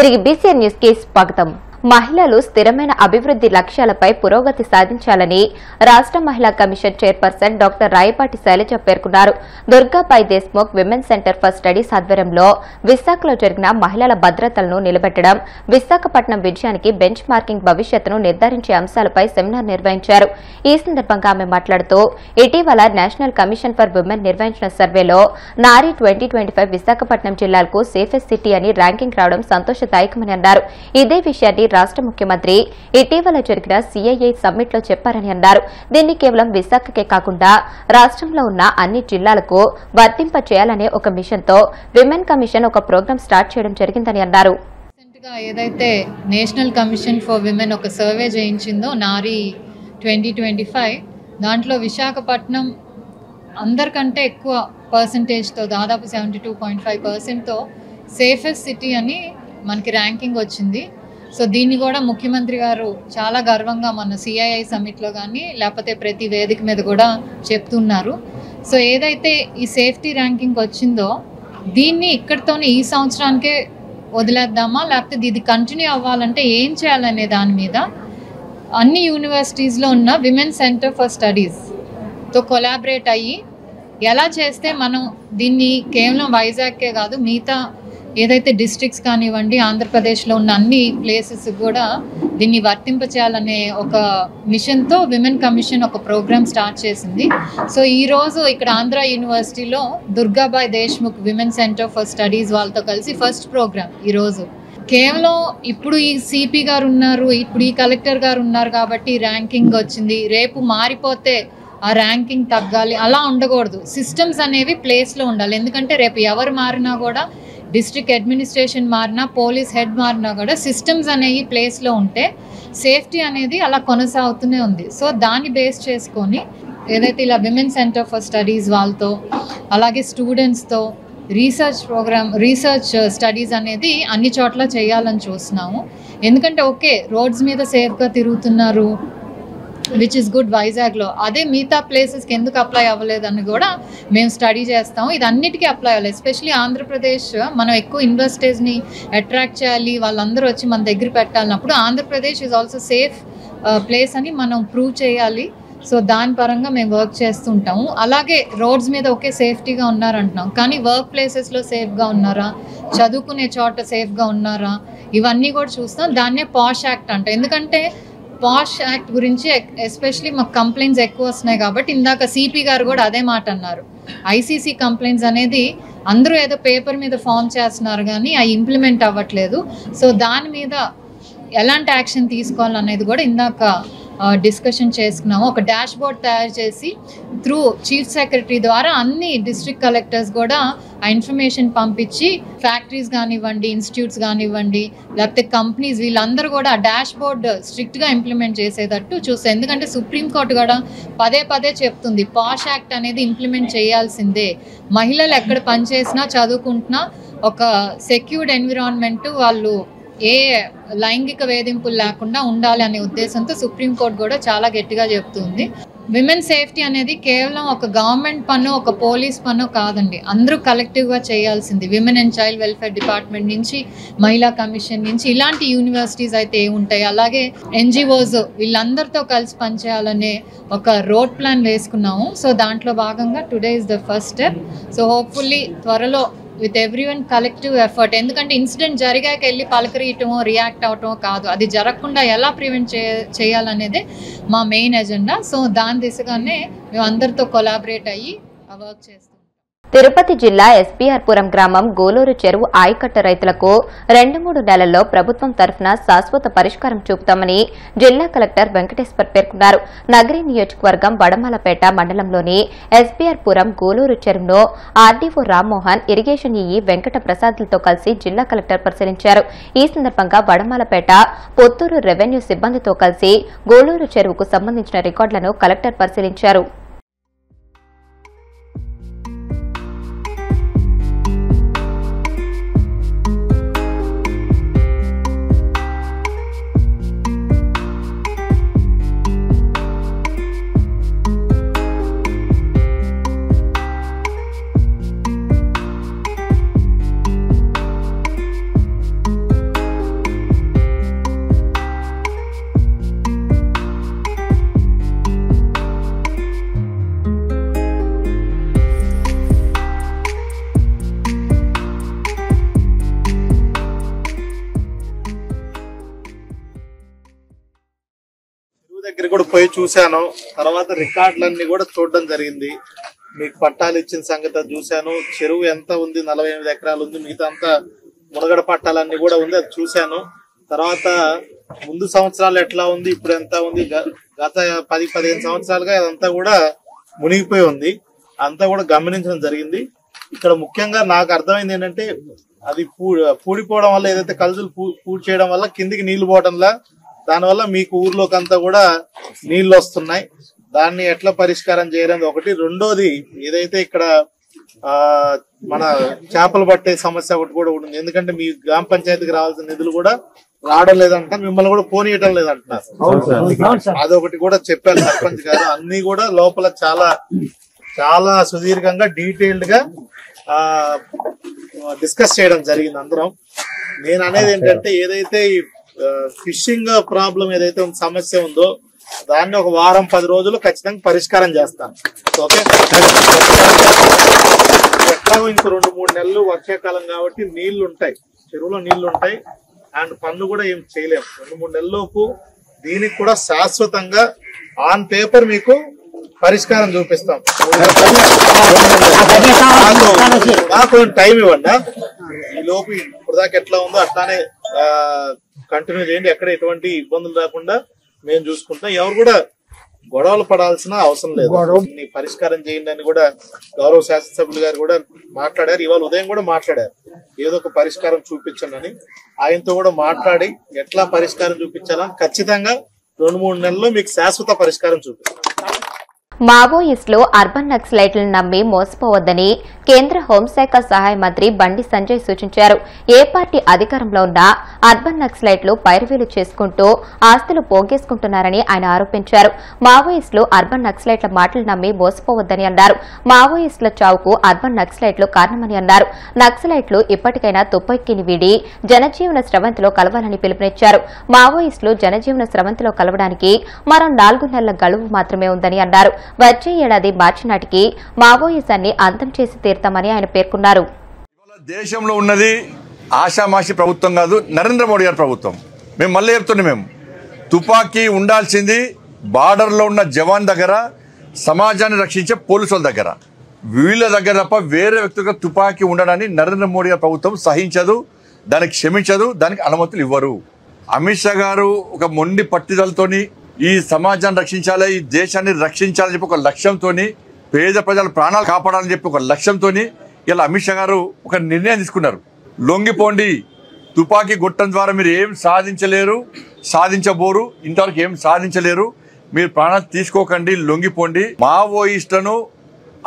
తిరిగి BCN news కి స్వాగతం. మహిళలు స్థిరమైన అభివృద్ధి లక్ష్యాలపై పురోగతి సాధించాలని రాష్ట్ర మహిళా commission chairperson doctor Rayapati Sailaja పేర్కొన్నారు. Durgabai Deshmukh women centre for studies ఆధ్వర్యంలో విశాఖలో జరిగిన మహిళల భద్రతలను నిలబెట్టడం, విశాఖపట్నం విజయానికి బెంచ్ మార్కింగ్ భవిష్యత్తును నిర్ధారించే అంశాలపై సెమినార్ నిర్వహించారు. ఈ సందర్భంగా ఆమె మాట్లాడుతూ ఇటీవల నేషనల్ కమిషన్ ఫర్ విమెన్ నిర్వహించిన సర్వేలో నారీ 2025 విశాఖపట్నం జిల్లాకు సేఫెస్ట్ సిటీ అని ర్యాంకింగ్ రావడం సంతోషదాయకమని అన్నారు. ఇదే విషయాన్ని రాష్ట్ర ముఖ్యమంత్రి ఇటీవల జరిగిన సిఐఐ సమ్మిట్ లో చెప్పారని అన్నారు. దీన్ని కేవలం విశాఖకే కాకుండా రాష్ట్రంలో ఉన్న అన్ని జిల్లాలకు వర్తింప చేయాలనే ఒక మిషన్ తో విమెన్ కమిషన్ ఒక ప్రోగ్రాం స్టార్ట్ చేయడం జరిగిందని అన్నారు. ఏదైతే నేషనల్ కమిషన్ ఫర్ విమెన్ ఒక సర్వే చేయించిందో నారీ 2025 దాంట్లో విశాఖపట్నం అందరికంటే ఎక్కువ పర్సంటేజ్తో దాదాపు 72.5%తో సేఫెస్ట్ సిటీ అని మనకి ర్యాంకింగ్ వచ్చింది. సో దీన్ని కూడా ముఖ్యమంత్రి గారు చాలా గర్వంగా మన సిఐఐ సమ్మిట్లో కానీ లేకపోతే ప్రతి వేదిక మీద కూడా చెప్తున్నారు. సో ఏదైతే ఈ సేఫ్టీ ర్యాంకింగ్ వచ్చిందో దీన్ని ఇక్కడితోనే ఈ సంవత్సరానికే వదిలేద్దామా, లేకపోతే ఇది కంటిన్యూ అవ్వాలంటే ఏం చేయాలనే దాని మీద అన్ని యూనివర్సిటీస్లో ఉన్న విమెన్ సెంటర్ ఫర్ స్టడీస్తో కొలాబరేట్ అయ్యి ఎలా చేస్తే మనం దీన్ని కేవలం వైజాగ్కే కాదు మిగతా ఏదైతే డిస్ట్రిక్ట్స్ కానివ్వండి ఆంధ్రప్రదేశ్లో ఉన్న అన్ని ప్లేసెస్ కూడా దీన్ని వర్తింపచేయాలనే ఒక మిషన్తో విమెన్ కమిషన్ ఒక ప్రోగ్రామ్ స్టార్ట్ చేసింది. సో ఈరోజు ఇక్కడ ఆంధ్ర యూనివర్సిటీలో Durgabai Deshmukh women centre for studies వాళ్ళతో కలిసి ఫస్ట్ ప్రోగ్రామ్ ఈరోజు. కేవలం ఇప్పుడు ఈ సిపి గారు ఉన్నారు, ఇప్పుడు ఈ కలెక్టర్ గారు ఉన్నారు కాబట్టి ర్యాంకింగ్ వచ్చింది, రేపు మారిపోతే ఆ ర్యాంకింగ్ తగ్గాలి అలా ఉండకూడదు. సిస్టమ్స్ అనేవి ప్లేస్లో ఉండాలి. ఎందుకంటే రేపు ఎవరు మారినా కూడా డిస్ట్రిక్ట్ అడ్మినిస్ట్రేషన్ మారినా పోలీస్ హెడ్ మారినా కూడా సిస్టమ్స్ అనేవి ప్లేస్లో ఉంటే సేఫ్టీ అనేది అలా కొనసాగుతూనే ఉంది. సో దాన్ని బేస్ చేసుకొని ఏదైతే ఇలా విమెన్ సెంటర్ ఫర్ స్టడీస్ వాళ్ళతో అలాగే స్టూడెంట్స్తో రీసెర్చ్ స్టడీస్ అనేది అన్ని చోట్ల చేయాలని చూస్తున్నాము. ఎందుకంటే ఓకే రోడ్స్ మీద సేఫ్గా తిరుగుతున్నారు విచ్ ఇస్ గుడ్ వైజాగ్లో, అదే మిగతా ప్లేసెస్కి ఎందుకు అప్లై అవ్వలేదని కూడా మేము స్టడీ చేస్తాము. ఇది అన్నిటికీ అప్లై అవ్వాలి. ఎస్పెషలీ ఆంధ్రప్రదేశ్ మనం ఎక్కువ ఇన్వెస్టర్స్ని అట్రాక్ట్ చేయాలి, వాళ్ళందరూ వచ్చి మన దగ్గర పెట్టాలన్నప్పుడు Andhra Pradesh is also safe place అని మనం ప్రూవ్ చేయాలి. సో దాని పరంగా మేము వర్క్ చేస్తుంటాము. అలాగే రోడ్స్ మీద ఒకే సేఫ్టీగా ఉన్నారంటున్నాం, కానీ వర్క్ ప్లేసెస్లో సేఫ్గా ఉన్నారా, చదువుకునే చోట సేఫ్గా ఉన్నారా, ఇవన్నీ కూడా చూస్తాం. దాన్నే పాష్ యాక్ట్ అంట. ఎందుకంటే పాష్ యాక్ట్ గురించి ఎస్పెషలీ మాకు కంప్లైంట్స్ ఎక్కువ వస్తున్నాయి కాబట్టి ఇందాక సిపి గారు కూడా అదే మాట అన్నారు. ఐసీసీ కంప్లైంట్స్ అనేది అందరూ ఏదో పేపర్ మీద ఫామ్ చేస్తున్నారు కానీ అవి ఇంప్లిమెంట్ అవ్వట్లేదు. సో దాని మీద ఎలాంటి యాక్షన్ తీసుకోవాలనేది కూడా ఇందాక డిస్కషన్ చేసుకున్నాము. ఒక డాష్ బోర్డ్ తయారు చేసి త్రూ చీఫ్ సెక్రటరీ ద్వారా అన్ని డిస్ట్రిక్ట్ కలెక్టర్స్ కూడా ఆ ఇన్ఫర్మేషన్ పంపించి ఫ్యాక్టరీస్ కానివ్వండి, ఇన్స్టిట్యూట్స్ కానివ్వండి, లేకపోతే కంపెనీస్ వీళ్ళందరూ కూడా ఆ డాష్ బోర్డ్ స్ట్రిక్ట్గా ఇంప్లిమెంట్ చేసేటట్టు చూస్తారు. ఎందుకంటే సుప్రీంకోర్టు కూడా పదే పదే చెప్తుంది పాష్ యాక్ట్ అనేది ఇంప్లిమెంట్ చేయాల్సిందే. మహిళలు ఎక్కడ పనిచేసినా చదువుకుంటున్నా ఒక సెక్యూర్డ్ ఎన్విరాన్మెంట్, వాళ్ళు ఏ లైంగిక వేధింపులు లేకుండా ఉండాలి అనే ఉద్దేశంతో సుప్రీంకోర్టు కూడా చాలా గట్టిగా చెప్తుంది. విమెన్ సేఫ్టీ అనేది కేవలం ఒక గవర్నమెంట్ పన్ను, ఒక పోలీస్ పన్ను కాదండి, అందరూ కలెక్టివ్గా చేయాల్సింది. Women and child welfare department నుంచి, మహిళా కమిషన్ నుంచి, ఇలాంటి యూనివర్సిటీస్ అయితే ఏముంటాయి, అలాగే ఎన్జిఓస్ వీళ్ళందరితో కలిసి పనిచేయాలనే ఒక రోడ్ ప్లాన్ వేసుకున్నాము. సో దాంట్లో భాగంగా today is the first step. So hopefully త్వరలో విత్ ఎవ్రీవన్ కలెక్టివ్ ఎఫర్ట్, ఎందుకంటే ఇన్సిడెంట్ జరిగాక వెళ్ళి పలకరియటమో రియాక్ట్ అవటమో కాదు, అది జరగకుండా ఎలా ప్రివెంట్ చేయాలనేదే మా మెయిన్ ఎజెండా. సో దాని దిశగానే మేము అందరితో కొలాబరేట్ అయ్యి ఆ వర్క్ చేస్తాం. తిరుపతి జిల్లా ఎస్పీఆర్పురం గ్రామం గోలూరు చెరువు ఆయకట్ట రైతులకు 2-3 నెలల్లో ప్రభుత్వం తరఫున శాశ్వత పరిష్కారం చూపుతామని జిల్లా కలెక్టర్ వెంకటేశ్వర్ పేర్కొన్నారు. నగరి నియోజకవర్గం వడమాలపేట మండలంలోని ఎస్పీఆర్పురం గోలూరు చెరువును RDO Rammohan, irrigation EE Venkata ప్రసాద్లతో కలిసి జిల్లా కలెక్టర్ పరిశీలించారు. ఈ సందర్భంగా వడమాలపేట, పొత్తూరు రెవెన్యూ సిబ్బందితో కలిసి గోలూరు చెరువుకు సంబంధించిన రికార్డులను కలెక్టర్ పరిశీలించారు. దగ్గరికి కూడా పోయి చూశాను. తర్వాత రికార్డులన్నీ కూడా చూడడం జరిగింది. మీకు పట్టాలు ఇచ్చిన సంగతి చూశాను. చెరువు ఎంత ఉంది, 48 ఎకరాలు ఉంది. మిగతా అంతా మునగడ పట్టాలన్నీ కూడా ఉంది, అది చూశాను. తర్వాత ముందు సంవత్సరాలు ఎట్లా ఉంది, ఇప్పుడు ఎంత ఉంది, గత 10-15 సంవత్సరాలుగా అదంతా కూడా మునిగిపోయి ఉంది. అంతా కూడా గమనించడం జరిగింది. ఇక్కడ ముఖ్యంగా నాకు అర్థమైంది ఏంటంటే, అది పూడిపోవడం వల్ల, ఏదైతే కలుసులు పూడి చేయడం వల్ల కిందికి నీళ్లు పోవడంలా, దానివల్ల మీకు ఊర్లోకి అంతా కూడా నీళ్లు వస్తున్నాయి. దాన్ని ఎట్లా పరిష్కారం చేయడం ఒకటి. రెండోది, ఏదైతే ఇక్కడ మన చేపలు పట్టే సమస్య ఒకటి కూడా ఉంటుంది. ఎందుకంటే మీ గ్రామ పంచాయతీకి రావాల్సిన నిధులు కూడా రావడం లేదంట, మిమ్మల్ని కూడా పోనీయటం లేదంటున్నారు. అదొకటి కూడా చెప్పారు సర్పంచ్ గారు. అన్ని కూడా లోపల చాలా చాలా సుదీర్ఘంగా డీటెయిల్డ్ గా డిస్కస్ చేయడం జరిగింది అందరం. నేను అనేది ఏంటంటే, ఏదైతే ఈ ఫిషింగ్ ప్రాబ్లం ఏదైతే సమస్య ఉందో దాన్ని ఒక వారం 10 రోజులు ఖచ్చితంగా పరిష్కారం చేస్తాను. ఓకే, ఎట్లాగో ఇంకో 2-3 నెలలు వర్షాకాలం కాబట్టి నీళ్లు ఉంటాయి, చెరువులో నీళ్లు ఉంటాయి, అండ్ పన్ను కూడా ఏం చేయలేము. 2-3 నెలల్లోపు దీనికి కూడా శాశ్వతంగా ఆన్ పేపర్ మీకు పరిష్కారం చూపిస్తాం. మాకు టైం ఇవ్వండి. ఈ లోపు ఇప్పుడు దాకా ఎట్లా ఉందో అట్లానే కంటిన్యూ చేయండి. ఎక్కడ ఎటువంటి ఇబ్బందులు రాకుండా మేము చూసుకుంటాం. ఎవరు కూడా గొడవలు పడాల్సిన అవసరం లేదు. పరిష్కారం చేయండి అని కూడా గౌరవ శాసనసభ్యులు గారు కూడా మాట్లాడారు. ఇవాళ ఉదయం కూడా మాట్లాడారు, ఏదో ఒక పరిష్కారం చూపించండి అని. ఆయనతో కూడా మాట్లాడి ఎట్లా పరిష్కారం చూపించాలని ఖచ్చితంగా 2-3 నెలల్లో మీకు శాశ్వత పరిష్కారం చూపిస్తాం. మావోయిస్టులు అర్బన్ నక్సలైట్లను నమ్మి మోసపోవద్దని కేంద్ర హోంశాఖ సహాయ మంత్రి బండి సంజయ్ సూచించారు. ఏ పార్టీ అధికారంలో ఉన్నా అర్బన్ నక్సలైట్లు పైరువీలు చేసుకుంటూ ఆస్తులు పోగేసుకుంటున్నారని ఆయన ఆరోపించారు. మావోయిస్టులు అర్బన్ నక్సలైట్ల మాటలు నమ్మి మోసపోవద్దని అన్నారు. మావోయిస్టుల చావుకు అర్బన్ నక్సలైట్లు కారణమని అన్నారు. నక్సలైట్లు ఇప్పటికైనా తుపాకీని వీడి జనజీవన స్రవంతిలో కలవాలని పిలుపునిచ్చారు. మావోయిస్టులు జనజీవన స్రవంతిలో కలవడానికి మరో 4 నెలల గడువు మాత్రమే ఉందని అన్నారు. వచ్చే ఏడాది మార్చి నాటికి మావోయిజాన్ని అంతం చేసి తీరుతామని ఆయన పేర్కొన్నారు. దేశంలో ఉన్నది ఆషామాషి ప్రభుత్వం కాదు, నరేంద్ర మోడీ గారి ప్రభుత్వం. మేము మళ్ళీ చెప్తున్నాం, మేము తుపాకీ ఉండాల్సింది బార్డర్లో ఉన్న జవాన్ దగ్గర, సమాజాన్ని రక్షించే పోలీసుల దగ్గర, వీళ్ళ దగ్గర తప్ప వేరే వ్యక్తులకు తుపాకీ ఉండడాన్ని నరేంద్ర మోడీ గారి ప్రభుత్వం సహించదు, దానికి క్షమించదు, దానికి అనుమతులు ఇవ్వరు. అమిత్ షా గారు ఒక మొండి పట్టుదలతోని ఈ సమాజాన్ని రక్షించాలి, ఈ దేశాన్ని రక్షించాలని చెప్పి ఒక లక్ష్యంతో, పేద ప్రజల ప్రాణాలు కాపాడాలని చెప్పి ఒక లక్ష్యంతో ఇలా అమిత్ షా గారు ఒక నిర్ణయం తీసుకున్నారు. లొంగిపోండి, తుపాకీ గొట్టం ద్వారా మీరు ఏం సాధించలేరు, సాధించబోరు, ఇంతవరకు ఏం సాధించలేరు, మీరు ప్రాణాలు తీసుకోకండి, లొంగిపోండి. మావోయిస్టులను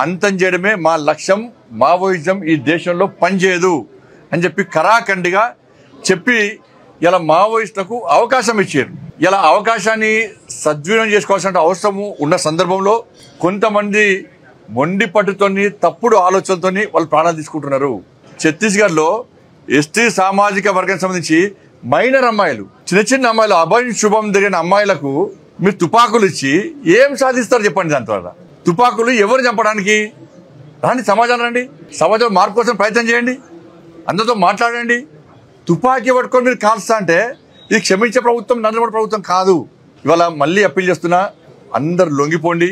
అంతం చేయడమే మా లక్ష్యం, మావోయిజం ఈ దేశంలో పనిచేయదు అని చెప్పి కరాఖండిగా చెప్పి ఇలా మావోయిస్టులకు అవకాశం ఇచ్చారు. ఇలా అవకాశాన్ని సద్వినియోగం చేసుకోవాల్సిన అవసరము ఉన్న సందర్భంలో కొంతమంది మొండి పట్టుతోని, తప్పుడు ఆలోచనతోని వాళ్ళు ప్రాణాలు తీసుకుంటున్నారు. ఛత్తీస్గఢ్లో ఎస్టీ సామాజిక వర్గానికి సంబంధించి మైనర్ అమ్మాయిలు, చిన్న అమ్మాయిలు, అభయం జరిగిన అమ్మాయిలకు మీరు తుపాకులు ఇచ్చి ఏం సాధిస్తారు చెప్పండి? దాని ద్వారా తుపాకులు ఎవరు చంపడానికి? రండి, సమాజం రండి, సమాజం మార్పు కోసం ప్రయత్నం చేయండి, అందరితో మాట్లాడండి. తుపాకీ పట్టుకొని మీరు కాల్స్తా అంటే ఇది క్షమించే ప్రభుత్వం నరేంద్ర మోడీ ప్రభుత్వం కాదు. ఇవాళ మళ్ళీ అప్పీల్ చేస్తున్నా, అందరు లొంగిపోండి.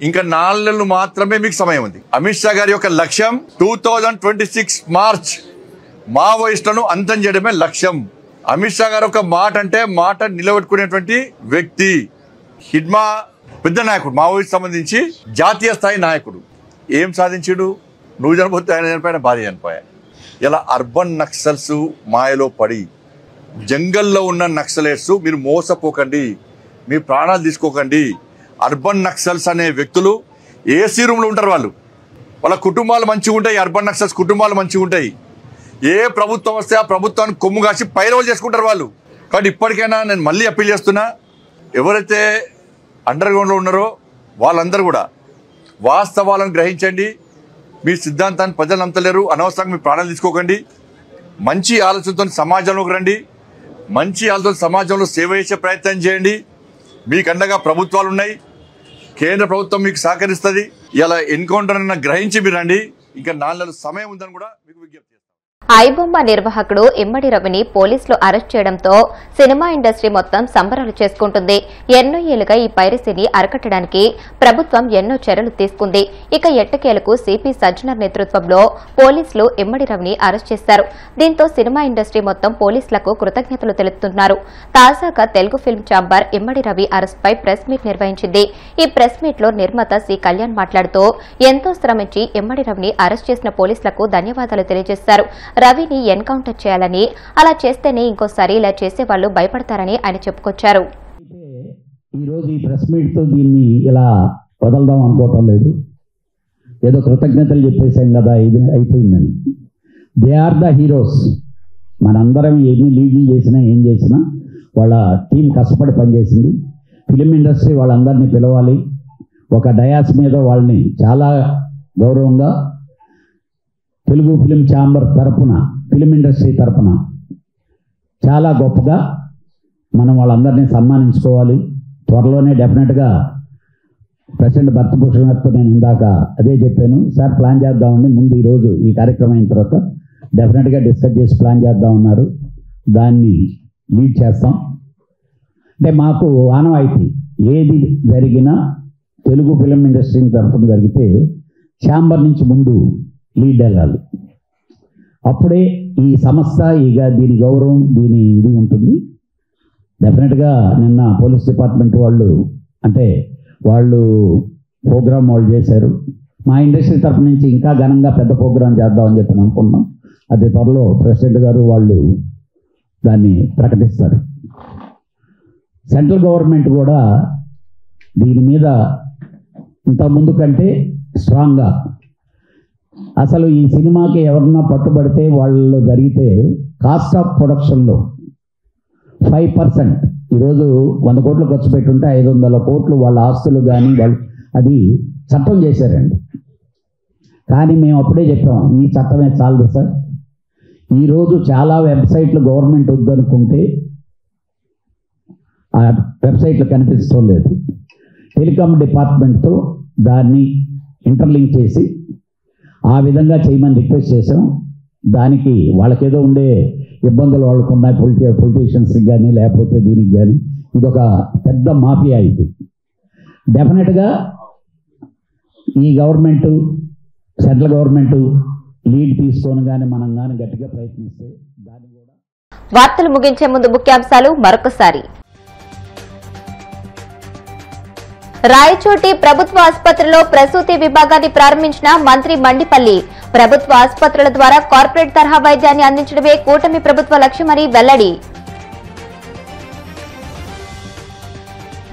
ఇంకా 4 నెలలు మాత్రమే మీకు సమయం ఉంది. అమిత్ షా గారి యొక్క లక్ష్యం 2026 మార్చ్ మావోయిస్టులను అంతం చేయడమే లక్ష్యం. అమిత్ షా గారు ఒక మాట అంటే మాట నిలబెట్టుకునేటువంటి వ్యక్తి. హిడ్మా పెద్ద నాయకుడు, మావోయిస్ట్ సంబంధించి జాతీయ స్థాయి నాయకుడు. ఏం సాధించాడు? నువ్వు చనిపోతే ఆయన చనిపోయిన, భార్య చనిపోయా. ఇలా అర్బన్ నక్సల్స్ మాయలో పడి, జంగల్లో ఉన్న నక్సలైట్స్ మీరు మోసపోకండి, మీ ప్రాణాలు తీసుకోకండి. అర్బన్ నక్సల్స్ అనే వ్యక్తులు ఏసీ రూమ్లో ఉంటారు. వాళ్ళ కుటుంబాలు మంచిగా ఉంటాయి, అర్బన్ నక్సల్స్ కుటుంబాలు మంచిగా ఉంటాయి. ఏ ప్రభుత్వం వస్తే ఆ ప్రభుత్వాన్ని కొమ్ము కాసి పైరవులు చేసుకుంటారు వాళ్ళు. కాబట్టి ఇప్పటికైనా నేను మళ్ళీ అప్పీల్ చేస్తున్నా, ఎవరైతే అండర్ గ్రౌండ్లో ఉన్నారో వాళ్ళందరూ కూడా వాస్తవాలను గ్రహించండి. మీ సిద్ధాంతాన్ని ప్రజలు నమ్మలేరు, అనవసరంగా మీ ప్రాణాలు తీసుకోకండి. మంచి ఆలోచనతో సమాజంలోకి రండి, మంచి ఆలోచన సమాజంలో సేవ చేసే ప్రయత్నం చేయండి. మీకు అండగా ప్రభుత్వాలు ఉన్నాయి, కేంద్ర ప్రభుత్వం మీకు సహకరిస్తుంది. ఇలా ఎన్కౌంటర్ అన్న గ్రహించి మీరు రండి. ఇంకా 4 నెలల సమయం ఉందని కూడా మీకు విజ్ఞప్తి. ఐబొమ్మ నిర్వాహకుడు ఇమ్మడి రవిని పోలీసులు అరెస్ట్ చేయడంతో సినిమా ఇండస్ట్రీ మొత్తం సంబరాలు చేసుకుంటుంది. ఎన్నో ఏళ్లుగా ఈ పైరసీని అరికట్టడానికి ప్రభుత్వం ఎన్నో చర్యలు తీసుకుంది. ఇక ఎట్టకేలకు సిపి సజ్జనర్ నేతృత్వంలో పోలీసులు ఇమ్మడి రవిని అరెస్ట్ చేశారు. దీంతో సినిమా ఇండస్ట్రీ మొత్తం పోలీసులకు కృతజ్ఞతలు తెలుపుతున్నారు. తాజాగా తెలుగు ఫిల్మ్ ఛాంబర్ ఇమ్మడి రవి అరెస్ట్ పై ప్రెస్ మీట్ నిర్వహించింది. ఈ ప్రెస్ మీట్ లో నిర్మాత సి కళ్యాణ్ మాట్లాడుతూ ఎంతో శ్రమించి ఇమ్మడి రవిని అరెస్ట్ చేసిన పోలీసులకు ధన్యవాదాలు తెలియజేశారు. రవిని ఎన్కౌంటర్ చేయాలని, అలా చేస్తేనే ఇంకోసారి ఇలా చేసేవాళ్లు భయపడతారని ఆయన చెప్పుకొచ్చారు. ఈరోజు ఈ ప్రెస్ మీట్తో దీన్ని ఇలా వదలదాం అనుకోవటం లేదు. ఏదో కృతజ్ఞతలు చెప్పేసాం కదా, ఇది అయిపోయిందని. They are the heroes. మనందరం ఎన్ని లీడ్లు చేసినా ఏం చేసినా వాళ్ళ టీం కష్టపడి పనిచేసింది. ఫిలిం ఇండస్ట్రీ వాళ్ళందరినీ పిలవాలి, ఒక డయాస్ మీద వాళ్ళని చాలా గౌరవంగా తెలుగు ఫిలిం ఛాంబర్ తరపున, ఫిలిం ఇండస్ట్రీ తరపున చాలా గొప్పగా మనం వాళ్ళందరినీ సన్మానించుకోవాలి. త్వరలోనే డెఫినెట్గా ప్రెసిడెంట్ భరతభూషణ్ గారితో నేను ఇందాక అదే చెప్పాను, సార్ ప్లాన్ చేద్దామండి, ముందు ఈరోజు ఈ కార్యక్రమం అయిన తర్వాత డెఫినెట్గా డిస్కస్ చేసి ప్లాన్ చేద్దామన్నారు. దాన్ని లీడ్ చేస్తాం. అంటే మాకు ఆనవాయితీ ఏది జరిగినా తెలుగు ఫిలిం ఇండస్ట్రీ తరఫున జరిగితే ఛాంబర్ నుంచి ముందు లీడ్ వెళ్ళాలి. అప్పుడే ఈ సంస్థ దీని గౌరవం, దీని ఇది ఉంటుంది. డెఫినెట్గా నిన్న పోలీస్ డిపార్ట్మెంట్ వాళ్ళు ప్రోగ్రామ్ వాళ్ళు చేశారు. మా ఇండస్ట్రీ తరఫు నుంచి ఇంకా ఘనంగా పెద్ద ప్రోగ్రాం చేద్దామని చెప్పి అనుకున్నాం. అది త్వరలో ప్రెసిడెంట్ గారు వాళ్ళు దాన్ని ప్రకటిస్తారు. సెంట్రల్ గవర్నమెంట్ కూడా దీని మీద ఇంతకుముందు కంటే స్ట్రాంగ్గా, అసలు ఈ సినిమాకి ఎవరన్నా పట్టుబడితే వాళ్ళలో జరిగితే కాస్ట్ ఆఫ్ ప్రొడక్షన్లో 5%, ఈరోజు 100 కోట్లు ఖర్చు పెట్టుంటే 500 కోట్లు వాళ్ళ ఆస్తులు కానీ వాళ్ళు అది చట్టం చేశారండి. కానీ మేము అప్పుడే చెప్పాం, ఈ చట్టమే చాలదు సార్. ఈరోజు చాలా వెబ్సైట్లు గవర్నమెంట్ వద్దనుకుంటే ఆ వెబ్సైట్లు కనిపించడం లేదు. టెలికాం డిపార్ట్మెంట్తో దాన్ని ఇంటర్లింక్ చేసి ఆ విధంగా చేయమని రిక్వెస్ట్ చేసాం. దానికి వాళ్ళకేదో ఉండే ఇబ్బందులు వాళ్ళకు ఉన్నాయి, పొలిటీషియన్స్కి కానీ లేకపోతే దీనికి కానీ. ఇదొక పెద్ద మాఫియా. ఇది డెఫినెట్గా ఈ గవర్నమెంటు, సెంట్రల్ గవర్నమెంటు లీడ్ తీసుకొని కానీ మనం కానీ గట్టిగా ప్రయత్నిస్తే దాన్ని కూడా. వార్తలు ముగించే ముందు ముఖ్యాంశాలు మరొకసారి. రాయచోటి ప్రభుత్వ ఆసుపత్రిలో ప్రసూతి విభాగాన్ని ప్రారంభించిన మంత్రి మండిపల్లి. ప్రభుత్వ ఆసుపత్రుల ద్వారా కార్పొరేట్ తరహా వైద్యాన్ని అందించడమే కూటమి ప్రభుత్వ లక్ష్యమని వెల్లడి.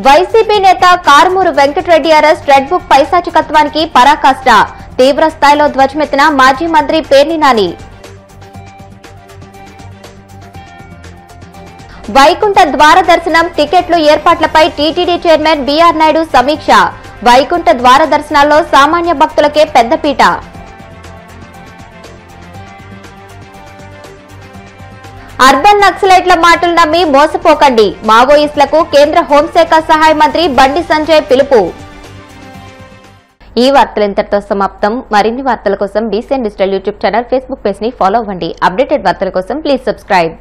వైసీపీ నేత Karumuru Venkat Reddy arrest red book పైశాచికత్వానికి పరాకాష్ట. తీవ్ర స్థాయిలో ధ్వజమెత్తిన మాజీ మంత్రి పేర్ని నాని. వైకుంఠ ద్వార దర్శనం టికెట్లు ఏర్పాట్లపై టీటీడీ చైర్మన్ బీఆర్ నాయుడు సమీక్ష. వైకుంఠ ద్వార దర్శనాల్లో సామాన్య భక్తులకే పెద్దపీట. అర్బన్ నక్సలైట్ల మాటలు నమ్మి మోసపోకండి. మావోయిస్టులకు కేంద్ర హోంశాఖ సహాయ మంత్రి బండి సంజయ్ పిలుపు. ఈ వార్తలు ఇంతటితో సమాప్తం. మరిన్ని వార్తల కోసం BCN digital YouTube channel, Facebook page ని ఫాలో అవ్వండి. అప్డేటెడ్ వార్తల కోసం ప్లీజ్ సబ్స్క్రైబ్.